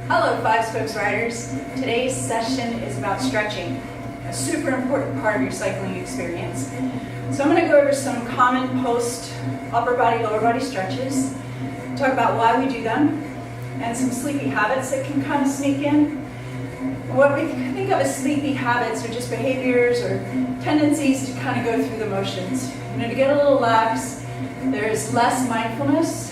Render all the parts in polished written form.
Hello, Five Spokes Riders. Today's session is about stretching, a super important part of your cycling experience. So I'm going to go over some common post upper body, lower body stretches, talk about why we do them, and some sleepy habits that can kind of sneak in. What we think of as sleepy habits are just behaviors or tendencies to kind of go through the motions. To get a little lax, there's less mindfulness,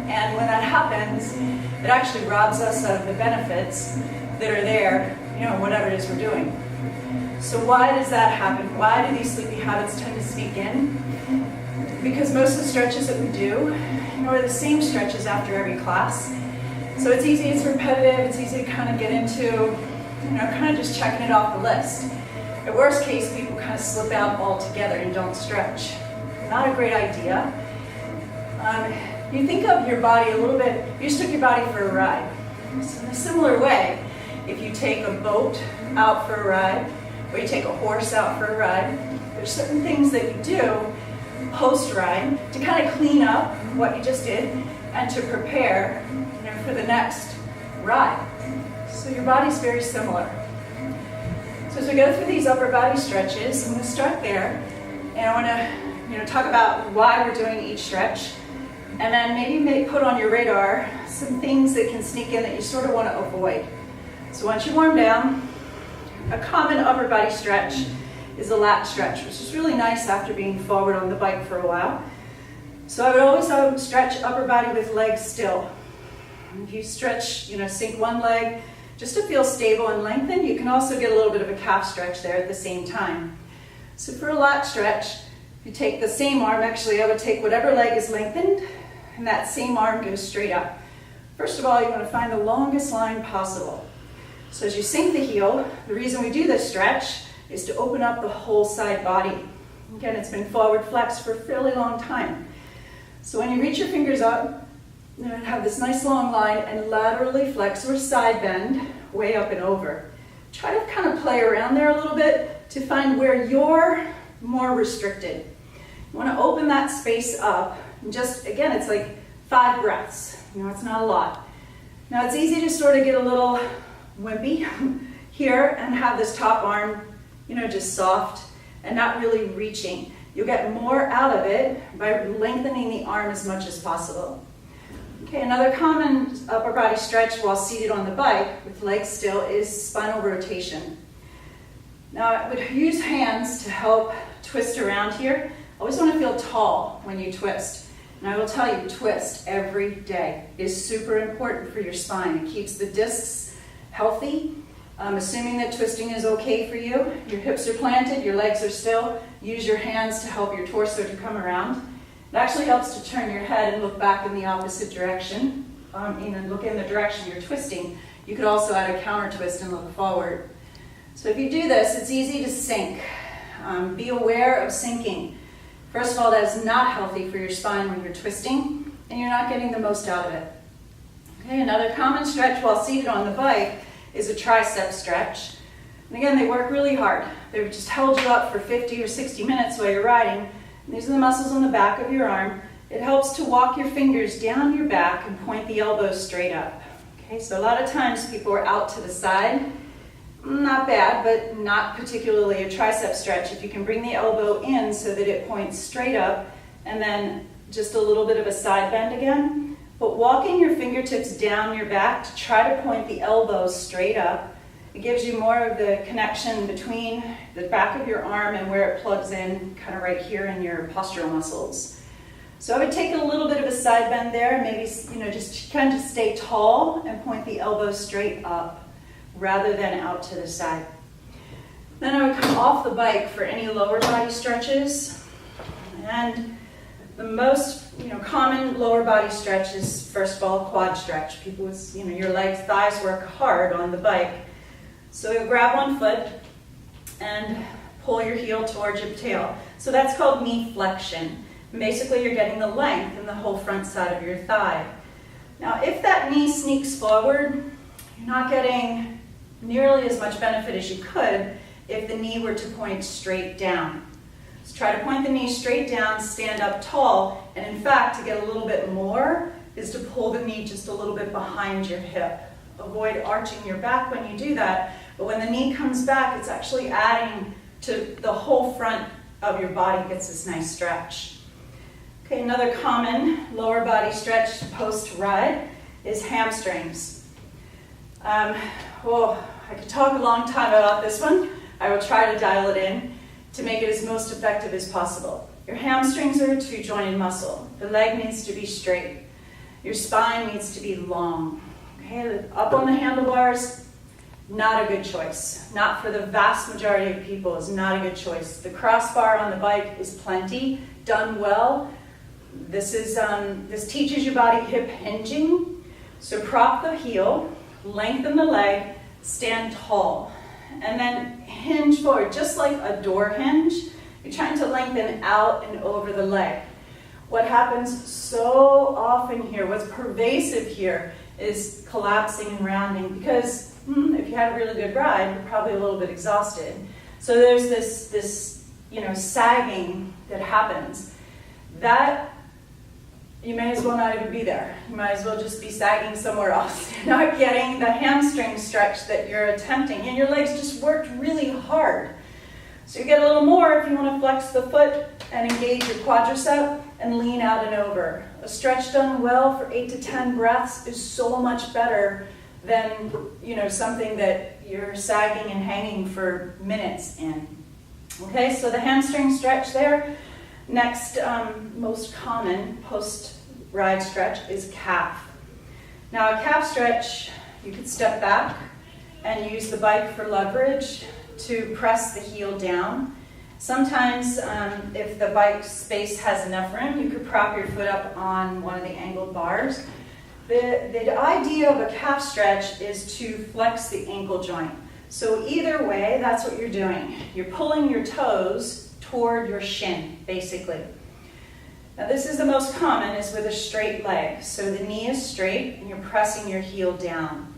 and when that happens, it actually robs us of the benefits that are there, whatever it is we're doing. So why does that happen? Why do these sleepy habits tend to sneak in? Because most of the stretches that we do, are the same stretches after every class. So it's easy, it's repetitive, it's easy to kind of get into, kind of just checking it off the list. At worst case, people kind of slip out altogether and don't stretch. Not a great idea. You think of your body a little bit, you just took your body for a ride. So in a similar way, if you take a boat out for a ride, or you take a horse out for a ride, there's certain things that you do post-ride to kind of clean up what you just did and to prepare for the next ride. So your body's very similar. So as we go through these upper body stretches, I'm going to start there, and I want to talk about why we're doing each stretch. And then maybe put on your radar some things that can sneak in that you sort of want to avoid. So once you warm down, a common upper body stretch is a lat stretch, which is really nice after being forward on the bike for a while. So I would always stretch upper body with legs still. If you stretch, sink one leg just to feel stable and lengthened, you can also get a little bit of a calf stretch there at the same time. So for a lat stretch, you take the same arm, actually I would take whatever leg is lengthened, and that same arm goes straight up. First of all, you want to find the longest line possible. So as you sink the heel, the reason we do this stretch is to open up the whole side body. Again, it's been forward flexed for a fairly long time. So when you reach your fingers up, have this nice long line and laterally flex or side bend way up and over. Try to kind of play around there a little bit to find where you're more restricted. You want to open that space up. And just, again, it's like 5 breaths. It's not a lot. Now, it's easy to sort of get a little wimpy here and have this top arm, just soft and not really reaching. You'll get more out of it by lengthening the arm as much as possible. Okay, another common upper body stretch while seated on the bike with legs still is spinal rotation. Now, I would use hands to help twist around here. Always want to feel tall when you twist. And I will tell you, twist every day is super important for your spine. It keeps the discs healthy. Assuming that twisting is okay for you, your hips are planted, your legs are still, use your hands to help your torso to come around. It actually helps to turn your head and look back in the opposite direction, and look in the direction you're twisting. You could also add a counter twist and look forward. So if you do this, it's easy to sink. Be aware of sinking. First of all, that is not healthy for your spine when you're twisting, and you're not getting the most out of it. Okay, another common stretch while seated on the bike is a tricep stretch. And again, they work really hard. They've just held you up for 50 or 60 minutes while you're riding. And these are the muscles on the back of your arm. It helps to walk your fingers down your back and point the elbows straight up. Okay, so a lot of times people are out to the side. Not bad, but not particularly a tricep stretch. If you can bring the elbow in so that it points straight up and then just a little bit of a side bend again. But walking your fingertips down your back to try to point the elbows straight up, it gives you more of the connection between the back of your arm and where it plugs in, kind of right here in your postural muscles. So I would take a little bit of a side bend there, maybe just kind of stay tall and point the elbows straight up, rather than out to the side. Then I would come off the bike for any lower body stretches. And the most common lower body stretch is, first of all, quad stretch. People with your legs, thighs work hard on the bike. So you'll grab one foot and pull your heel towards your tail. So that's called knee flexion. And basically you're getting the length in the whole front side of your thigh. Now if that knee sneaks forward, you're not getting nearly as much benefit as you could if the knee were to point straight down. So try to point the knee straight down, stand up tall, and in fact, to get a little bit more, is to pull the knee just a little bit behind your hip avoid arching your back when you do that. But when the knee comes back, it's actually adding to the whole front of your body gets this nice stretch. Okay, another common lower body stretch post-ride is hamstrings. I could talk a long time about this one. I will try to dial it in to make it as most effective as possible. Your hamstrings are a two-jointed muscle. The leg needs to be straight. Your spine needs to be long. Okay, up on the handlebars, not a good choice. Not for the vast majority of people, is not a good choice. The crossbar on the bike is plenty, done well. This teaches your body hip hinging. So prop the heel, lengthen the leg, stand tall, and then hinge forward, just like a door hinge. You're trying to lengthen out and over the leg. What happens so often here, what's pervasive here, is collapsing and rounding, because if you had a really good ride, you're probably a little bit exhausted. So there's this sagging that happens. That you may as well not even be there. You might as well just be sagging somewhere else. You're not getting the hamstring stretch that you're attempting, and your legs just worked really hard. So you get a little more if you want to flex the foot and engage your quadricep and lean out and over. A stretch done well for 8 to 10 breaths is so much better than something that you're sagging and hanging for minutes in. Okay, so the hamstring stretch there. Next, most common post-ride stretch is calf. Now a calf stretch, you could step back and use the bike for leverage to press the heel down. Sometimes if the bike space has enough room, you could prop your foot up on one of the angled bars. The idea of a calf stretch is to flex the ankle joint. So either way, that's what you're doing. You're pulling your toes toward your shin, basically. Now this is the most common, is with a straight leg. So the knee is straight and you're pressing your heel down.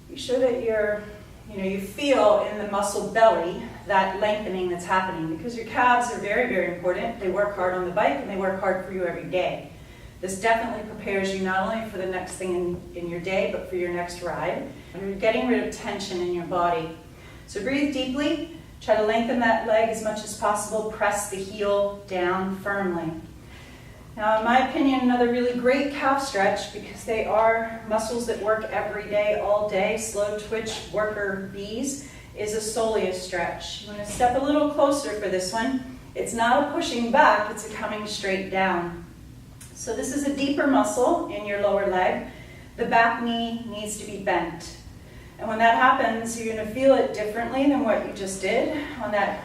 Be sure that you feel in the muscle belly that lengthening that's happening, because your calves are very, very important. They work hard on the bike and they work hard for you every day. This definitely prepares you not only for the next thing in your day, but for your next ride. You're getting rid of tension in your body. So breathe deeply. Try to lengthen that leg as much as possible. Press the heel down firmly. Now, in my opinion, another really great calf stretch, because they are muscles that work every day, all day, slow twitch worker bees, is a soleus stretch. You want to step a little closer for this one. It's not a pushing back, it's a coming straight down. So this is a deeper muscle in your lower leg. The back knee needs to be bent. And when that happens, you're going to feel it differently than what you just did on that,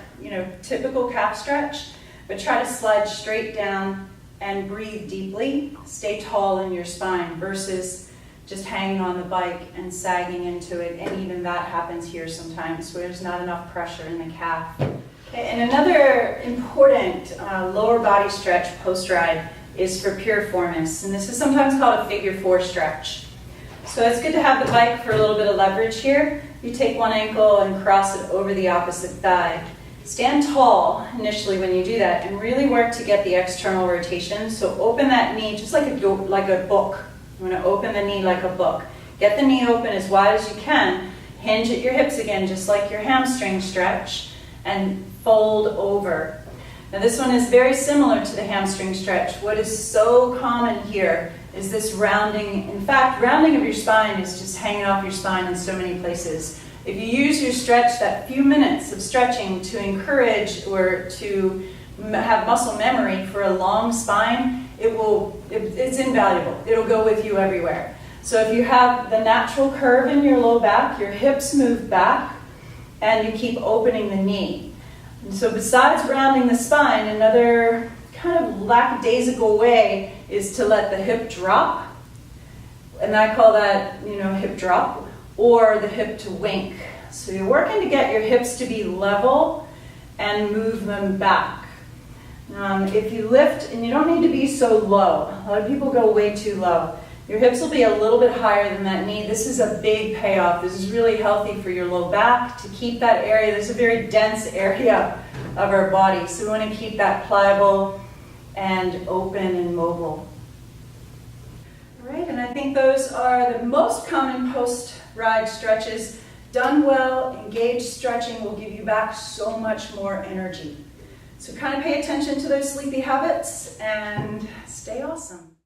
typical calf stretch. But try to slide straight down and breathe deeply. Stay tall in your spine versus just hanging on the bike and sagging into it. And even that happens here sometimes, where there's not enough pressure in the calf. Okay, and another important lower body stretch post-ride is for piriformis. And this is sometimes called a figure 4 stretch. So it's good to have the bike for a little bit of leverage here. You take one ankle and cross it over the opposite thigh. Stand tall initially when you do that, and really work to get the external rotation. So open that knee just like a book. You want to open the knee like a book. Get the knee open as wide as you can. Hinge at your hips again, just like your hamstring stretch, and fold over. Now this one is very similar to the hamstring stretch. What is so common here is this rounding. In fact, rounding of your spine is just hanging off your spine in so many places. If you use your stretch, that few minutes of stretching, to encourage or to have muscle memory for a long spine, it's invaluable. It'll go with you everywhere. So if you have the natural curve in your low back, your hips move back, and you keep opening the knee. And so besides rounding the spine, another kind of lackadaisical way is to let the hip drop. And I call that, hip drop, or the hip to wink. So you're working to get your hips to be level and move them back. If you lift, and you don't need to be so low. A lot of people go way too low. Your hips will be a little bit higher than that knee. This is a big payoff. This is really healthy for your low back, to keep that area. This is a very dense area of our body. So we want to keep that pliable and open and mobile. Right, and I think those are the most common post-ride stretches. Done well, engaged stretching will give you back so much more energy. So kind of pay attention to those sleepy habits and stay awesome.